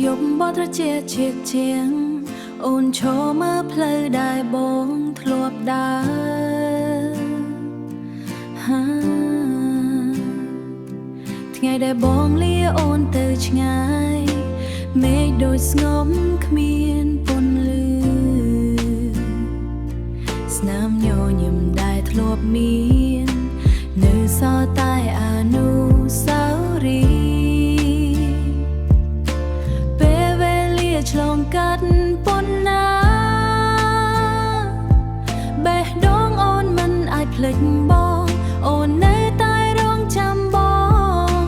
យប់បត់ត្រជាជាជាងអូនឈរមើលផ្លូវដែលបងធ្លាប់ដើរថ្ងៃដែលបងលាអូនទៅឆ្ងាយមេឃដូចស្ងប់គ្មានពន្លឺស្នាមញញឹមដែលធ្លាប់មាននៅសល់តែអនុស្សាវរីយ៍ពេលវេលាឆ្លងកាត់ប៉ុណ្ណាបេះដូងអូនមិនអាចភ្លេចបងអូននៅតែរងចាំបង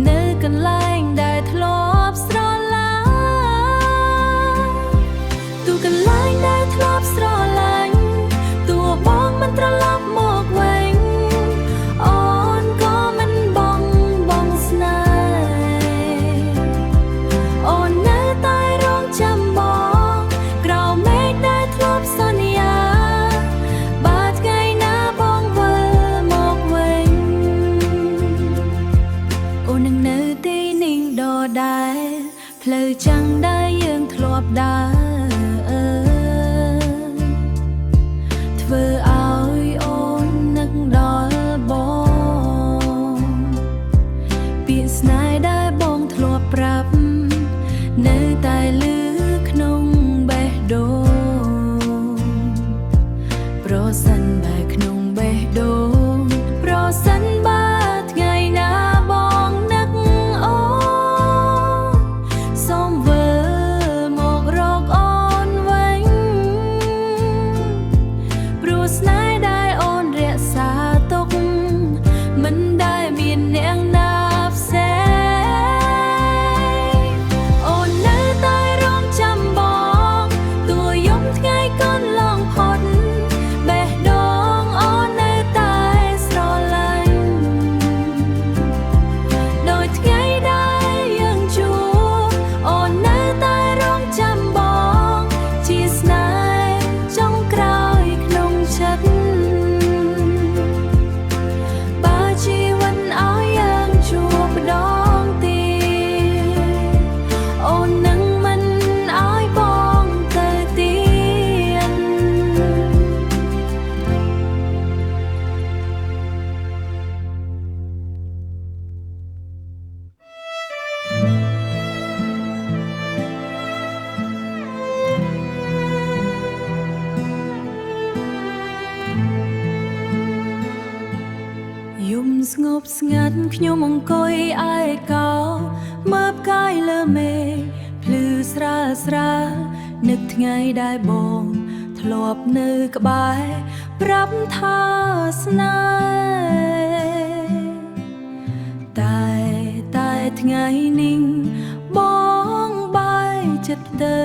នៅកន្លែងដែលធ្លាប់ស្រឡាញ់ទូកន្លែងដែលធ្លាប់ស្រឡាញ់តួបងមិនត្រឡប់មកវិញអូនក៏មិនបងស្នេហ៍អូននៅតែរងចាំបងក្រោមមេឃដែលធ្លាប់សន្យាបើថ្ងៃណាបងវិលមកវិញអូននឹងនៅទីនេះដដែលផ្លូវចាំងដែលយើងធ្លាប់ដើរធ្វើឲ្យអូននឹកដល់បងពាក្យស្នេហ៍ដែលបងធ្លាប់ប្រាប់នៅតែលឺក្នុងបេះដូងប្រសិនបើក្នុងបេះដូងប្រសិនបើថ្ងៃណាបងនឹកអូនសូមវិលមករកអូនវិញព្រោះស្នេហ៍ដែលអូនរក្សាទុកមិនដែលមានអ្នកណាផ្សេងអូននៅតែរងចាំបងតួយំថ្ងៃកន្លងផុតបេះដូងអូននៅតែស្រឡាញ់ដោយថ្ងៃដែលយើងជួបអូននៅតែរងចាំបងជាស្នេហ៍ចុងក្រោយក្នុងចិត្តបើជីវិតឲ្យយើងជួបម្ដងទៀតអូននឹងមិនឲ្យបងទៅទៀតយំស្ងប់ស្ងាត់ខ្ញុំអង្គុយឯកោមើលផ្កាយលើមេឃភ្លឺស្រាលស្រាលនឹកថ្ងៃដែលបងធ្លាប់នៅក្បែរប្រាប់ថាស្នេហ៍តែថ្ងៃនេះបងបាយចិត្តទៅ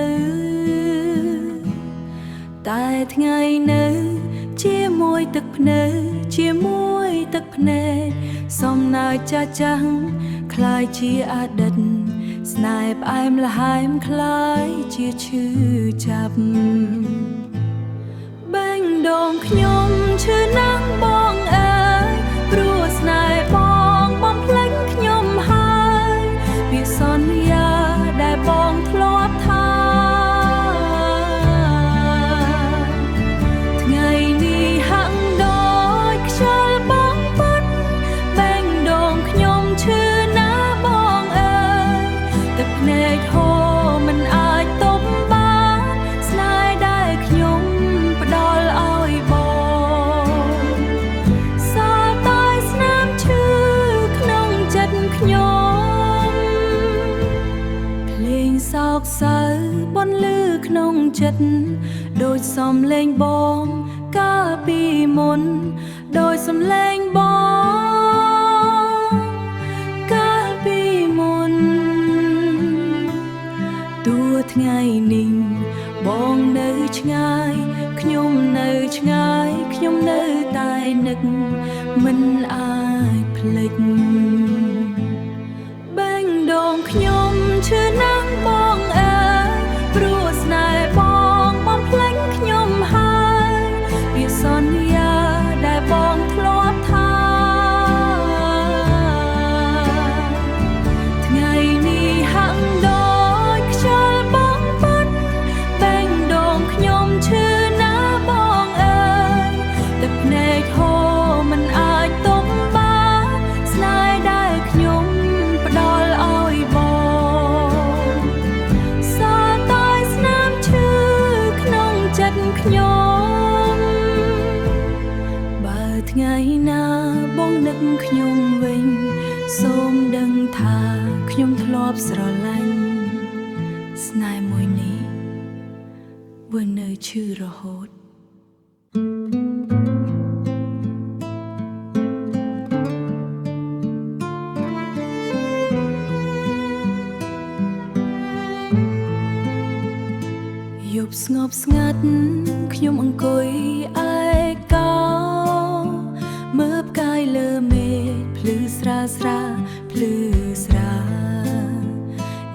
តែថ្ងៃនៅជាមួយទឹកភ្នែកជាមួយទឹកភ្នែកសំណើចចាស់คล้ายជាអតីតស្នេហ៍ផ្អែមល្ហែមคล้ายជាឈឺចាប់បេះដូងខ្ញុំឈឺណាស់បងអើយព្រោះស្នេហ៍បងបំភ្លេចខ្ញុំហើយពាក្យសន្យាដែលបងធ្លាប់ថាថ្ងៃនេះហាក់ដូចខ្យល់បងពិតបេះដូងខ្ញុំឈឺណាស់បងអើយទឹកភ្នែកហូរមិនអាចទប់បានស្នេហ៍ដែលខ្ញុំផ្ដល់ឲ្យបងសល់តែស្នាមឈឺក្នុងចិត្តខ្ញុំភ្លេងសោកសៅបន្លឺក្នុងចិត្តដូចសំឡេងបងកាលពីមុនដោយសំឡេងបងកាលពីមុនតួថ្ងៃនេះបងនៅឆ្ងាយខ្ញុំនៅឆ្ងាយខ្ញុំនៅតែនឹកមិនអាចភ្លេចបេះដូងខ្ញុំឈឺណាស់បងអើយព្រោះស្នេហ៍បងបំភ្លេចខ្ញុំហើយពាក្យសន្យាដែលបងធ្លាប់ថាថ្ងៃនេះហាក់ដូច ខ្ញុំបើថ្ងៃណាបងនឹកខ្ញុំវិញសូមដឹងថាខ្ញុំធ្លាប់ស្រឡាញ់ស្នេហ៍មួយនេះវានៅឈឺរហូតយប់ស្ងប់ស្ងាត់ខ្ញុំអង្គុយឯកោមើលផ្កាយលើមេឃភ្លឺស្រាលស្រាលភ្លឺស្រាល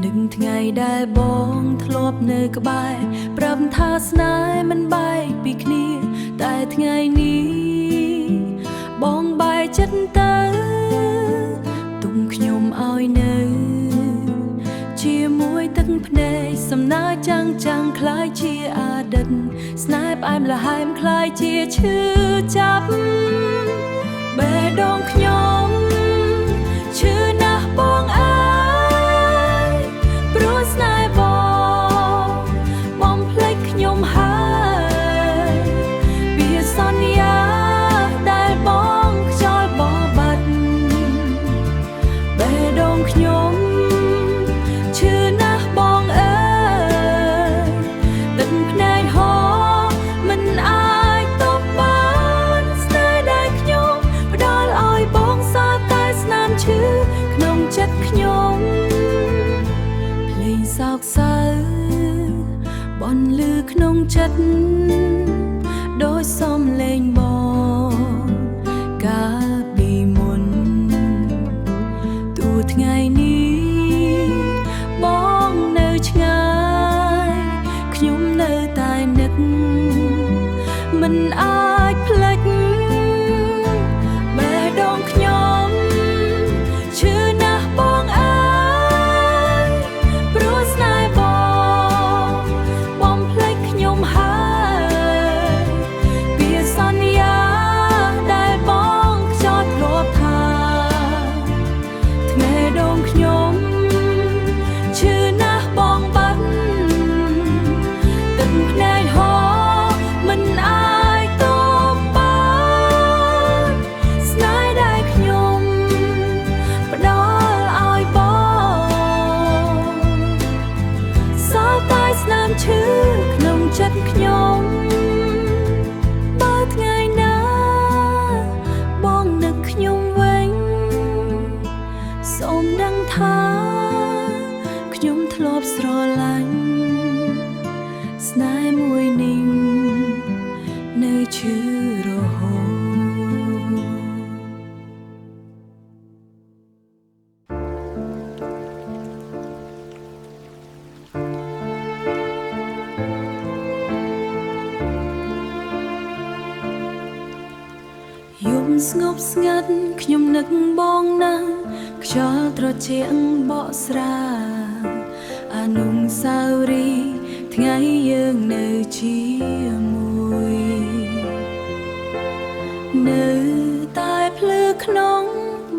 នឹងថ្ងៃដែលបងធ្លាប់នៅក្បែរប្រាប់ថាស្នេហ៍មិនបែកពីគ្នាតែថ្ងៃនេះបងបែកចិត្តទៅទុំខ្ញុំឲ្យនៅជាមួយទឹកភ្នែកសំណើចាំងចាំងคล้ายជាអតីតស្នេហ៍ផ្អែមល្ហែមคล้ายជាឈឺចាប់បេះដូងខ្ញុំឈឺណាស់បងអើយព្រោះស្នេហ៍បងបំភ្លេចខ្ញុំហើយវាសន្យាដែលបងខ្យល់បបាត់បេះដូងខ្ញុំឈឺណាស់បងអើយទឹកភ្នែកហូរមិនអាចទប់បានស្នេហ៍ដែលខ្ញុំផ្ដល់ឲ្យបងសោះតែស្នាមឈឺក្នុងចិត្តខ្ញុំភ្លេងសោកសៅបន្លឺក្នុងចិត្តដោយសំឡេងបងកាលពីមុនទូថ្ងៃនេះបងនៅឆ្ងាយខ្ញុំនៅតែនឹកមិនអាចភ្លេចបេះដូងខ្ញុំឈឺណាស់បងអើយព្រោះស្នេហ៍បងបំភ្លេចខ្ញុំហើយវាសន្យាដែលបងខ្យល់ធ្លាប់ថាថ្ងៃដងខ្ញុំឈឺណាស់បងបាត់ទឹកភ្នែកហូរមិនអាចទប់បានស្នេហ៍ដែលខ្ញុំផ្ដល់ឲ្យបងសោះតែស្នាមឈឺក្នុងចិត្តខ្ញុំបើថ្ងៃណាបងនឹកខ្ញុំវិញសូមដឹងថាខ្ញុំធ្លាប់ស្រឡាញ់ស្នេហ៍មួយនេះនៅឈឺរហូតយប់ស្ងប់ស្ងាត់ខ្ញុំនឹកបងណាស់ខ្យល់ត្រជាក់បកស្រាយអនុស្សាវរីយ៍ថ្ងៃយើងនៅជាមួយនៅតែភ្លឺក្នុង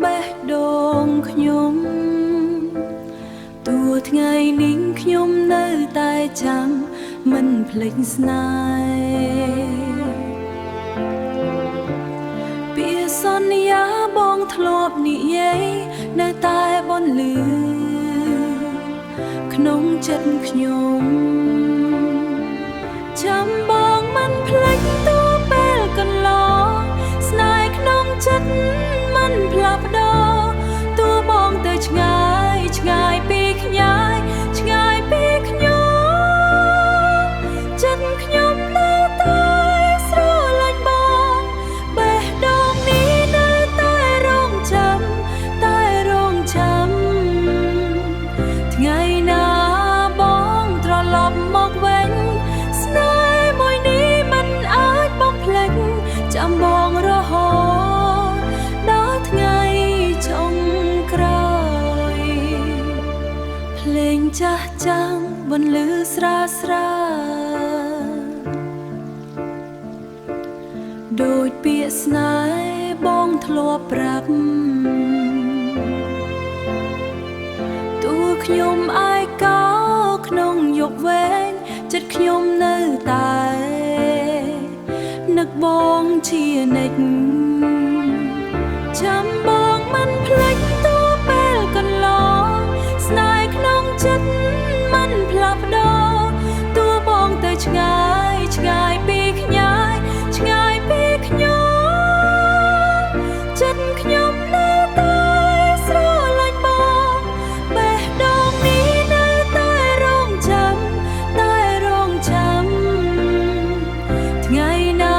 បេះដូងខ្ញុំទូថ្ងៃនេះខ្ញុំនៅតែចាំមិនភ្លេចស្នេហ៍ពាក្យសន្យាបងធ្លាប់និយាយនៅតែបន្លឺក្នុងចិត្តខ្ញុំចាំបងមិនភ្លេចទូពេលកន្លងស្នេហ៍ក្នុងចិត្តមិនផ្លាស់ប្ដូរទូបងទៅឆ្ងាយឆ្ងាយពីខ្ញាយឆ្ងាយពីខ្ញុំចិត្តខ្ញុំនៅតែស្រឡាញ់បងបេះដូងនេះនៅតែរងចាំតែរងចាំថ្ងៃណាបងត្រឡប់មកវិញស្នេហ៍មួយនេះមិនអាចបំភ្លេចចាំបងរហូតដល់ថ្ងៃចុងក្រោយភ្លេងចាស់ចាំបន្លឺស្រាលស្រាលដូចពាក្យស្នេហ៍បងធ្លាប់ប្រាប់ទូខ្ញុំឯកោក្នុងយប់វែងចិត្តខ្ញុំនៅតែ បងជានិច្ចចាំបងមិនភ្លេចតួពេលកន្លងស្នេហ៍ក្នុងចិត្តមិនផ្លាស់ប្ដូរតួបងទៅឆ្ងាយឆ្ងាយពីខ្ញុំឆ្ងាយពីខ្ញុំចិត្តខ្ញុំនៅតែស្រឡាញ់បងបេះដូងនេះនៅតែរងចាំតែរងចាំថ្ងៃណា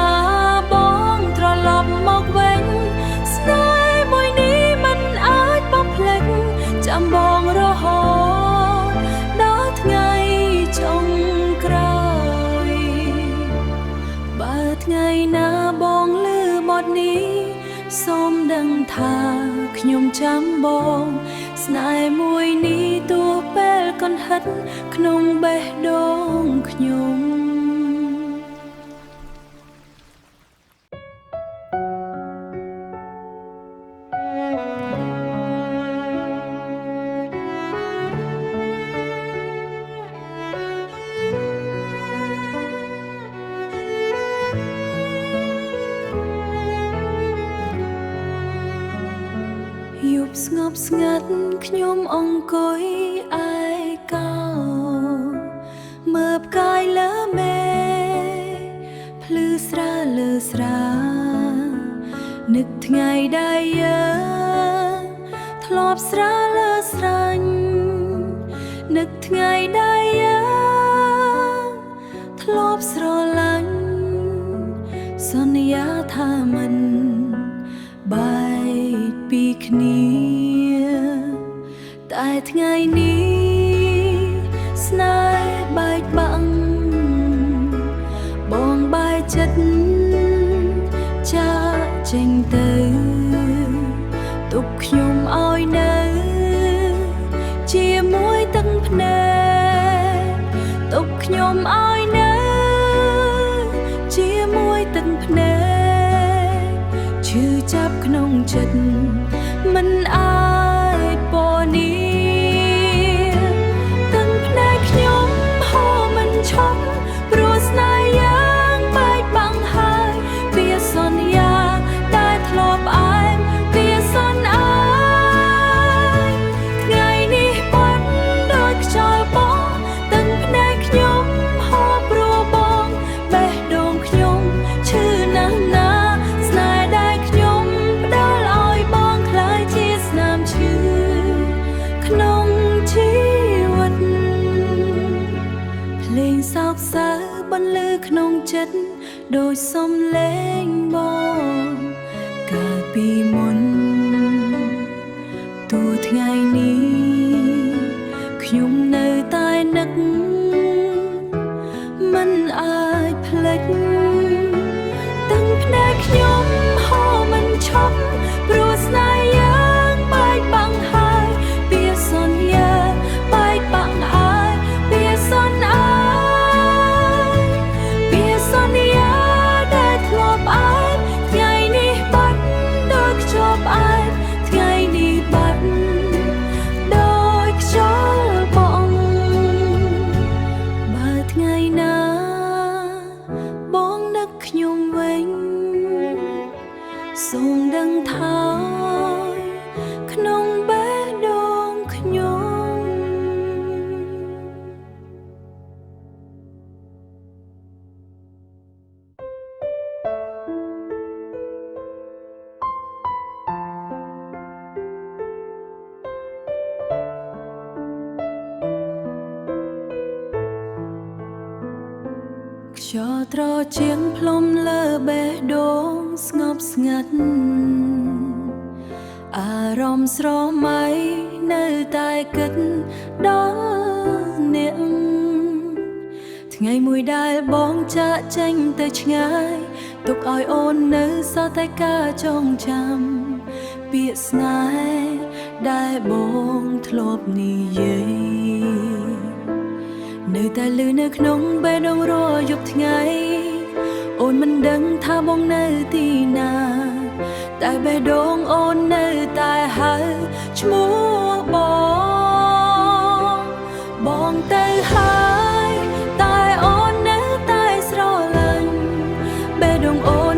បងត្រឡប់មកវិញស្នេហ៍មួយនេះមិនអាចបំភ្លេចចាំបងរហូតដល់ថ្ងៃចុងក្រោយបើថ្ងៃណាបងឮបទនេះសូមដឹងថាខ្ញុំចាំបងស្នេហ៍មួយនេះទោះពេលកន្ហិតក្នុងបេះដូងខ្ញុំយប់ស្ងប់ស្ងាត់ខ្ញុំអង្គុយឯកោមើលផ្កាយលើមេភ្លឺស្រាលលើស្រានឹកថ្ងៃដែលយើងធ្លាប់ស្រាលលើស្រាញ់នឹកថ្ងៃដែលយើងធ្លាប់ស្រឡាញ់សន្យាថាមិនបែកពីគ្នាតែថ្ងៃនេះស្នេហ៍បែកបាក់បងបែកចិត្តចាកចេញទៅទុកខ្ញុំឲ្យនៅជាមួយទឹកភ្នែកទុកខ្ញុំឲ្យនៅជាមួយទឹកភ្នែកឈឺចាប់ក្នុងចិត្តមិនអាចពណ៌នាទឹកភ្នែកខ្ញុំហូរមិនឈប់ព្រោះស្នេហ៍យ៉ាងបែកបាំងហើយវាសន្យាតែធ្លាប់ឯងវាសន្យាថ្ងៃនេះបាត់ដោយខ្យល់បងទឹកភ្នែកខ្ញុំហូរព្រោះបងបេះដូងខ្ញុំឈឺណាស់ណាស្នេហ៍ដែលខ្ញុំផ្ដល់ឲ្យបងខ្លាយជាស្នាមឈឺក្នុងជីវិតភ្លេងសោកសៅបន្លឺក្នុងចិត្តដោយសំឡេងបងកាលពីមុនទូថ្ងៃនេះខ្ញុំនៅតែនឹកមិនអាចភ្លេចទាំងភ្នែកខ្ញុំហូរមិនឈប់ព្រោះស្នេហ៍យ៉ាងបែកបាំងហើយវាសន្យាបែកបាំងហើយវាសន្យាវាសន្យាដែលធ្លាប់ឯងថ្ងៃនេះបាត់ដោយខ្ជាប់ឯងថ្ងៃនេះបាត់ដោយខ្យល់បងបើថ្ងៃណាបងនឹកខ្ញុំវិញសូមដឹងថាក្នុងបេះដូងខ្ញុំខ្យល់ត្រជាក់ផ្លុំលើបេះដូងស្ងប់ស្ងាត់អារម្មណ៍ស្រមៃនៅតែគិតដល់អ្នកថ្ងៃមួយដែលបងចាកចេញទៅឆ្ងាយទុកឲ្យអូននៅសល់តែការចងចាំពាក្យស្នេហ៍ដែលបងធ្លាប់និយាយនៅតែលឺនៅក្នុងបេះដូងរាល់យប់ថ្ងៃអូនមិនដឹងថាបងនៅទីណាតែបេះដូងអូននៅតែហៅឈ្មោះបងទៅហើយតែអូននៅតែស្រឡាញ់បេះដូងអូន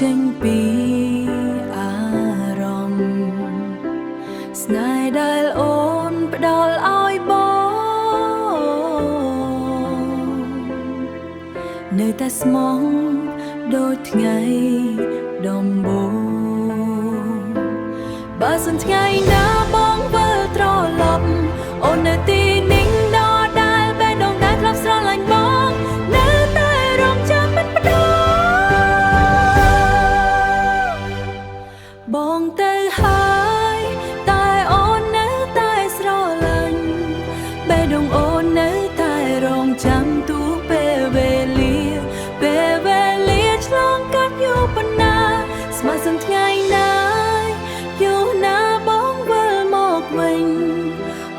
ចេញពីអារម្មណ៍ស្នេហ៍ដែលអូនផ្ដល់ឲ្យបងនៅតែស្មងដូចថ្ងៃដំបូងបើសិនថ្ងៃណាបងវិលត្រឡប់អូននៅទីនេះដដែលបេះដូងដែលធ្លាប់ស្រឡាញ់បងនៅតែរងចាំមិនបដូរបងទៅហើយតែអូននៅតែស្រឡាញ់បេះដូងអូននៅតែរងចាំទូពេលវេលាឆ្លងកាត់យូរប៉ុណ្ណាស្មើសិនថ្ងៃណាយូរណាបងវិលមកវិញ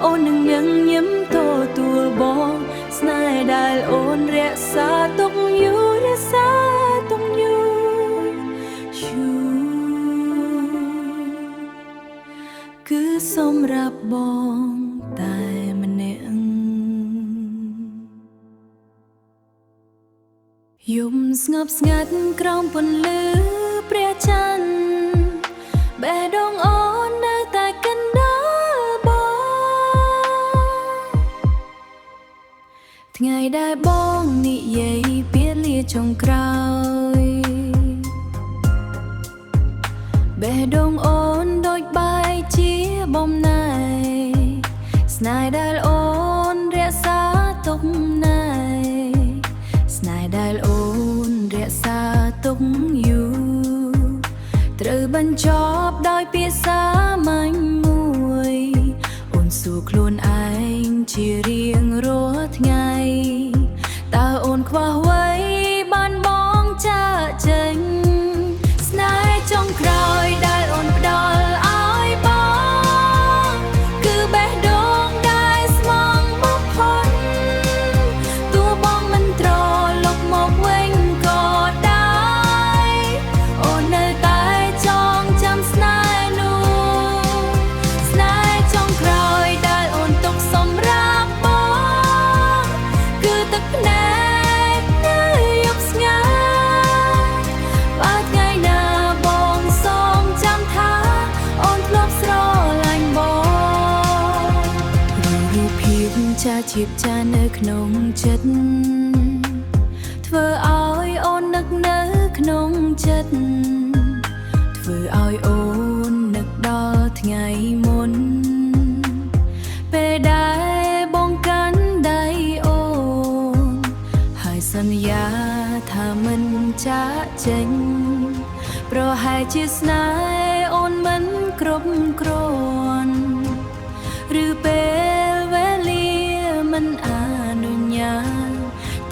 អូននឹងញញឹមទទួលបងស្នេហ៍ដែលអូនរក្សាទុកយូររក្សាទុកយូរគឺសម្រាប់បងតែម្នាក់យំស្ងប់ស្ងាត់ក្រោមពន្លឺព្រះច័ន្ទបេះដូងអូននៅតែកណ្ដាលបងថ្ងៃដែលបងនិយាយពាក្យលាចុងក្រោយបេះដូងអូនដូចបែកជាបំណែកស្នេហ៍ដែលអូនរក្សាទុកណែស្នេហ៍ដែលអូនរក្សាទុកយូរត្រូវបញ្ចប់ដោយពាក្យសាមញ្ញមួយអូនសួរខ្លួនឯងជារៀងរាល់ថ្ងៃតើអូនខ្វះអ្វីបានបងចាកចេញស្នេហ៍ចុងក្រោយដែលអូនផ្ដល់ឲ្យបងគឺបេះដូងដែលស្មងបំផុតទោះបងមិនត្រឡប់មកវិញក៏ដែរអូននៅតែចងចាំស្នេហ៍នោះស្នេហ៍ចុងក្រោយដែលអូនទុកសម្រាប់បងគឺទឹកភ្នែកនៅយប់ស្ងាត់បើថ្ងៃណាបងសងចាំថាអូនធ្លាប់ស្រឡាញ់បងរូបភាពចាស់ជីបចាស់នៅក្នុងចិត្តធ្វើឲ្យអូននឹកនៅក្នុងចិត្តធ្វើឲ្យអូននឹកដល់ថ្ងៃមុនពេលដែលបងកាន់ដៃអូនហើយសន្យាថាមិនចាកចេញប្រហែលជាស្នេហ៍អូនមិនគ្រប់គ្រាន់ឬពេលវេលាមិនអនុញ្ញាត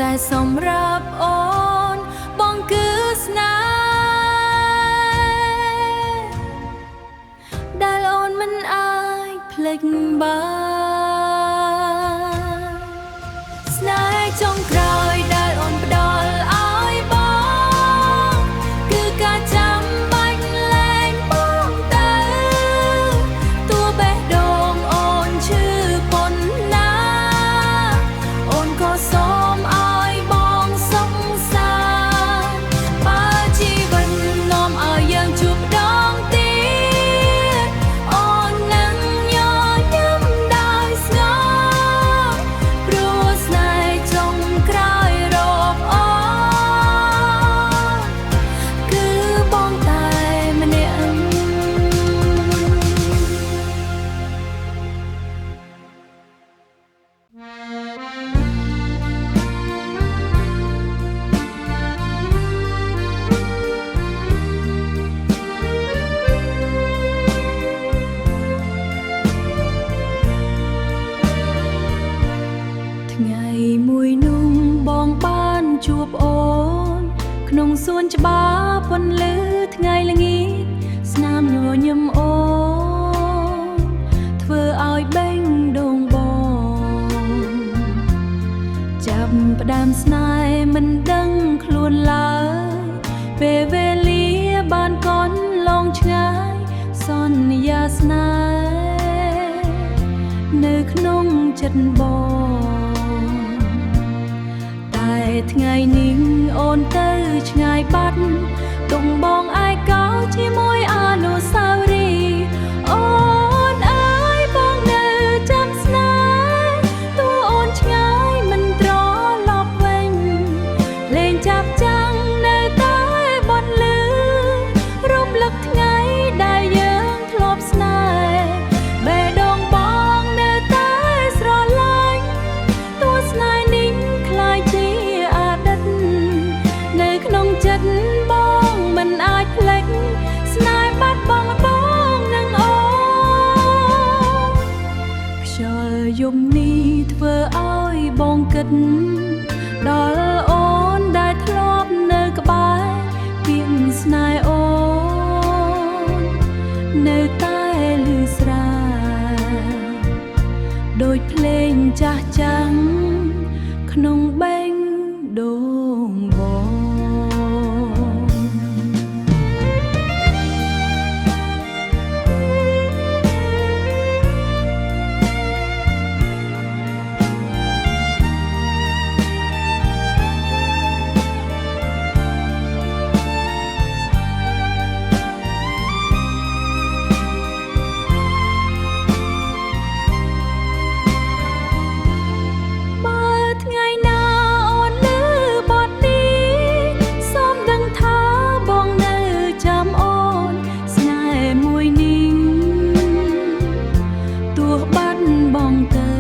តែសម្រាប់អូនបងគឺស្នេហ៍ដែលអូនមិនអាចភ្លេចបានស្នេហ៍ចុងក្រោយដែលអូនផ្ដល់ឲ្យបងគឺការចាំបាច់លែងបងទៅទោះបេះដូងអូនឈឺប៉ុណ្ណាអូនក៏សូមឲ្យបងសុខសាន្តបើជីវិតនាំឲ្យយើងជួបម្ដងទៀតអូននឹងញញឹមដោយស្ងប់ព្រោះស្នេហ៍ចុងក្រោយរកអូនគឺបងតែម្នាក់ថ្ងៃមួយនោះបងបានជួបអូនក្នុងសួនច្បារពន្លឺថ្ងៃល្ងាចស្នាមញញឹមអូនធ្វើឲ្យបេះដូងបងចាប់ផ្ដើមស្នេហ៍មិនដឹងខ្លួនឡើយពេលវេលាបានកន្លងឆ្ងាយសន្យាស្នេហ៍នៅក្នុងចិត្តបងតែថ្ងៃនេះអូនទៅឆ្ងាយបាត់ ទុំបងអាយកោជាមួយអនុស្សាវរីយ៍អូនអើយបងនៅចាំស្នេហ៍តួអូនឆ្ងាយមិនត្រឡប់វិញលេងចាប់ចាំងនៅតែបត់លឺរំលឹកថ្ងៃដែលយើងធ្លាប់ស្នេហ៍បេះដូងបងនៅតែស្រឡាញ់តួស្នេហ៍នេះคล้ายជាអតីតនៅក្នុងចិត្តបងមិនអាចភ្លេចស្នេហ៍បាត់បង់បងនឹងអូនខ្យល់យំនេះធ្វើឲ្យបងគិតដល់អូនដែលធ្លាប់នៅក្បែរពាក្យស្នេហ៍អូននៅតែលឺស្រាលដូចភ្លេងចាស់ចាំងក្នុងបេះដូងបង បើថ្ងៃណាអូនឮបទនេះសូមដឹងថាបងនៅចាំអូនស្នេហ៍មួយនេះទោះបាត់បង់ទៅ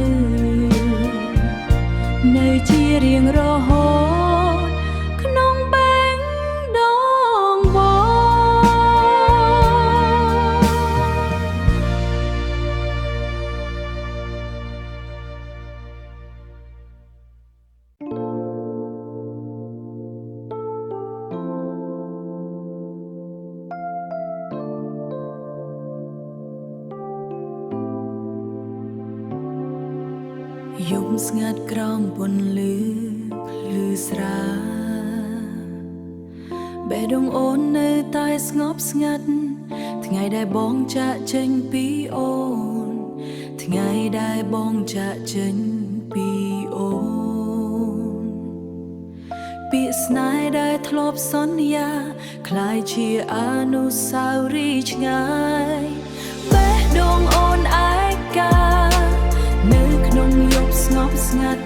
នៅជារៀងរហូតក្នុងបេះដូងបង យំស្ងាត់ក្រោមពន្លឺភ្លឺស្រាលបេះដូងអូននៅតែស្ងប់ស្ងាត់ថ្ងៃដែលបងចាកចេញពីអូនថ្ងៃដែលបងចាកចេញពីអូនពាក្យស្នេហ៍ដែលធ្លាប់សន្យាคล้ายជាអនុស្សាវរីយ៍ឆ្ងាយបេះដូងអូនឯកានៅក្នុងយប់ស្ងប់ស្ងាត់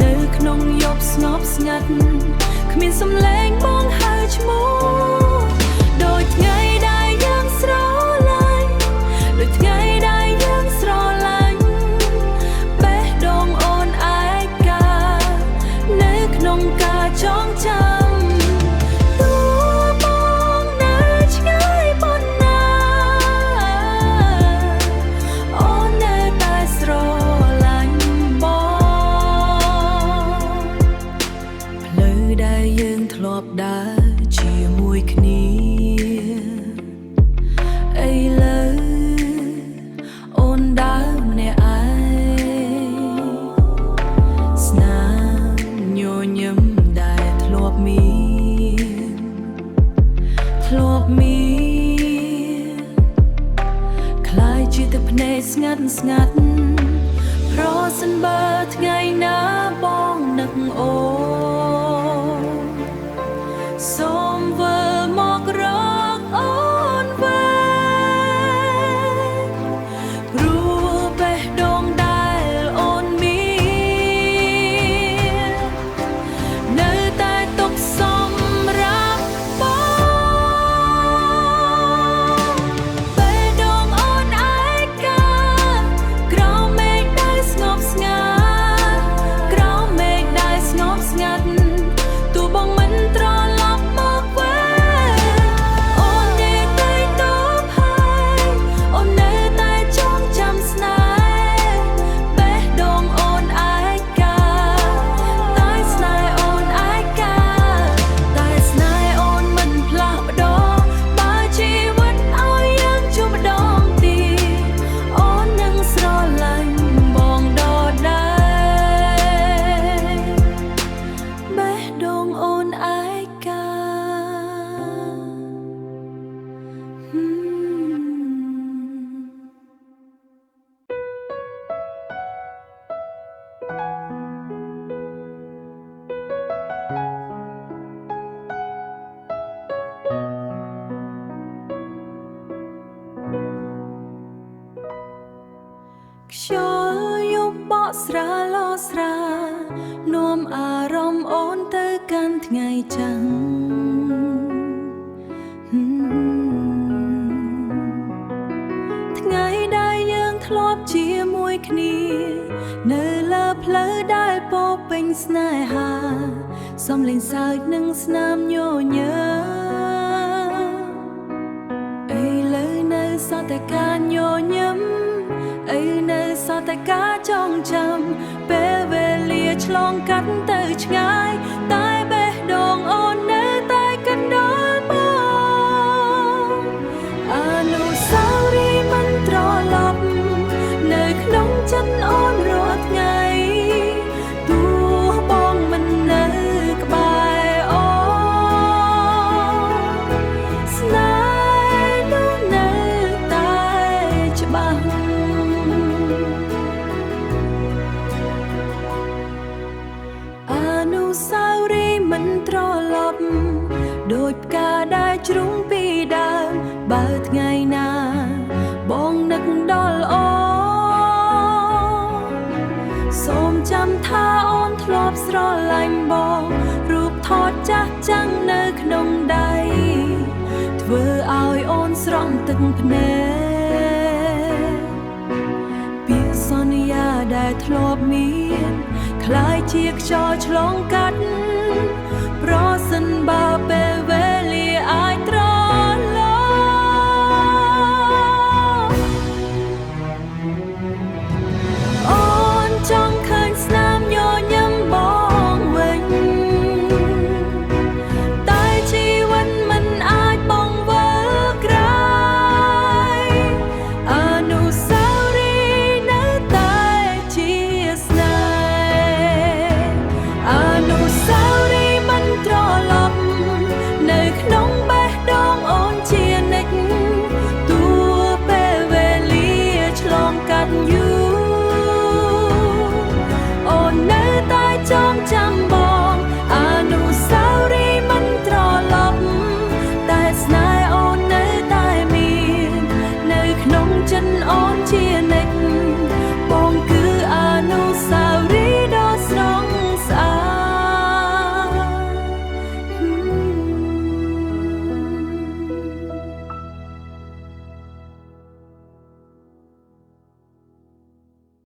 នៅក្នុងយប់ស្ងប់ស្ងាត់គ្មានសំឡេងបងហៅឈ្មោះដូចថ្ងៃដែលយើងស្រឡាញ់ដូចថ្ងៃដែលយើងស្រឡាញ់បេះដូងអូនឯកានៅក្នុងការចងចាំតួបងនៅឆ្ងាយប៉ុណ្ណាអូននៅតែស្រឡាញ់បងផ្លូវដែលយើងធ្លាប់ដើរជាមួយគ្នាឥឡូវអូនដើរម្នាក់ឯងស្នាមញញឹមដែលធ្លាប់មានคล้ายជាទឹកភ្នែកស្ងាត់ស្ងាត់ប្រសិនបើថ្ងៃណាបងនឹកអូនសូមវិលមករកអូនវិញព្រោះបេះដូងដែលអូនមាននៅតែទុកសម្រាប់បងបេះដូងអូនឯកាក្រោមមេឃដែលស្ងប់ស្ងាត់ក្រោមមេឃដែលស្ងប់ស្ងាត់ទោះបងមិនត្រឡប់មកវិញអូននិយាយទៅតបហើយអូននៅតែចងចាំស្នេហ៍បេះដូងអូនឯកាតែស្នេហ៍អូនឯកាតែស្នេហ៍អូនមិនផ្លាស់ប្ដូរបើជីវិតឲ្យយើងជួបម្ដងទៀតអូននឹងស្រឡាញ់បងដដែលបេះដូងអូនឯកា អ ថ្ងៃចាំងថ្ងៃដែលយើងធ្លាប់ជាមួយគ្នានៅលើផ្លូវដែលពោពេញស្នេហាសំលេងសើចនិងស្នាមញញើឥឡូវនៅសតតែការញញឹមនៅសតតែការចងចាំពេលវេលាឆ្លងកាត់ទៅឆ្ងាយតែបេះដូងអូននៅតែកណ្ដាលមកអនុស្សាវរីយ៍មិនត្រឡប់នៅក្នុងចិត្តអូនរាល់ថ្ងៃទោះបងមិននៅក្បែរអូនស្នេហ៍នោះនៅតែច្បាស់អនុស្សាវរីយ៍មិនត្រឡប់ដូចផ្កាដែលជ្រុងពីដើមបើថ្ងៃណាបងនឹកដល់អូនសូមចាំថាអូនធ្លាប់ស្រឡាញ់បងរូបថតចាស់ចាំងនៅក្នុងដៃធ្វើឲ្យអូនស្រង់ទឹកភ្នែកពាក្យសន្យាដែលធ្លាប់មានคล้ายជាខ្យល់ឆ្លងកាត់